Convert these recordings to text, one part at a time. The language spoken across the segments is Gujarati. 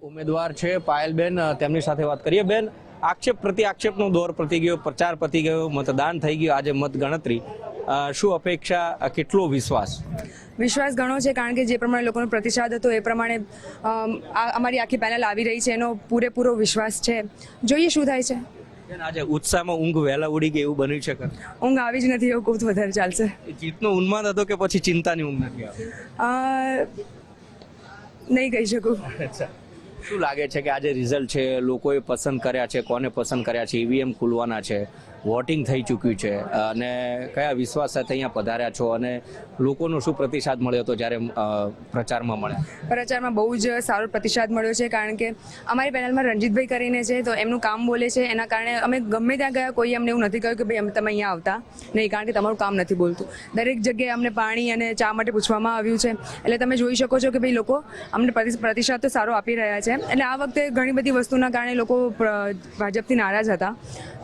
ઉમેદવાર છે પાયલબેન, તેમની સાથે વાત કરીએ. બેન, આક્ષેપ પ્રતિ આક્ષેપનો દોર પતી ગયો, પ્રચાર પતી ગયો, મતદાન થઈ ગયું, આજે મતગણતરી. શું અપેક્ષા, કેટલો વિશ્વાસ? વિશ્વાસ ઘણો છે, કારણ કે જે પ્રમાણે લોકોનો પ્રતિસાદ હતો એ પ્રમાણે અમારી આખી પેનલ આવી રહી છે, એનો પૂરેપૂરો વિશ્વાસ છે. જોઈએ શું થાય છે. બેન, આજે ઉત્સાહમાં ઊંઘ વહેલા ઉડી ગઈ એવું બન્યું છે? ઊંઘ આવી જ નથી એવું કહું તો વધારે ચાલશે. જીતનો ઉન્માદ હતો કે પછી ચિંતાની ઊંઘ નથી આવી? નહીં કહી શકું. શું લાગે છે કે આજે રિઝલ્ટ છે, લોકોએ પસંદ કર્યા છે, કોને પસંદ કર્યા છે, ઈવીએમ ખુલવાના છે, વોટિંગ થઈ ચૂક્યું છે, અને કયા વિશ્વાસ સાથે અહીંયા પધાર્યા છો, અને લોકોનો શું પ્રતિસાદ મળ્યો હતો જ્યારે પ્રચારમાં મળ્યા? પ્રચારમાં બહુ જ સારો પ્રતિસાદ મળ્યો છે, કારણ કે અમારી પેનલમાં રણજીતભાઈ કરીને છે, તો એમનું કામ બોલે છે, એના કારણે અમે ગમે ત્યાં ગયા કોઈ અમને એવું નથી કહ્યું કે ભાઈ તમે અહીંયા આવતા નહીં, કારણ કે તમારું કામ નથી બોલતું. દરેક જગ્યાએ અમને પાણી અને ચા માટે પૂછવામાં આવ્યું છે, એટલે તમે જોઈ શકો છો કે ભાઈ લોકો અમને પ્રતિસાદ તો સારો આપી રહ્યા છે. એટલે આ વખતે ઘણી બધી વસ્તુના કારણે લોકો ભાજપથી નારાજ હતા,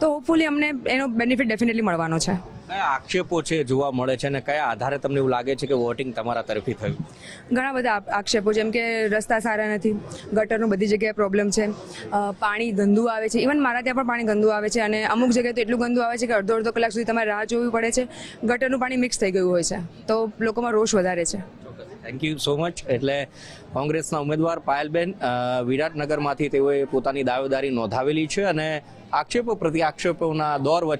તો હોપફુલી અમને એનો બેનિફિટ ડેફિનેટલી મળવાનો છે. કયા આક્ષેપો છે જોવા મળે છે, અને કયા આધારે તમને એવું લાગે છે કે વોટિંગ તમારા તરફી થયું? ઘણા બધા આક્ષેપો, જેમ કે રસ્તા સારા નથી, ગટરનું બધી જગ્યાએ પ્રોબ્લેમ છે, પાણી ગંદુ આવે છે, ઇવન મારા ત્યાં પણ પાણી ગંદુ આવે છે, અને અમુક જગ્યાએ તો એટલું ગંદુ આવે છે કે અડધો કલાક સુધી તમારે રાહ જોવી પડે છે. ગટરનું પાણી મિક્સ થઈ ગયું હોય છે, તો લોકોમાં રોષ વધારે છે. Thank you so much. એટલે કોંગ્રેસના ઉમેદવાર પાયલબેન વિરાટનગરમાંથી તેઓએ પોતાની દાવેદારી નોંધાવેલી છે, અને આક્ષેપો પ્રતિ આક્ષેપોના દોર વચ્ચે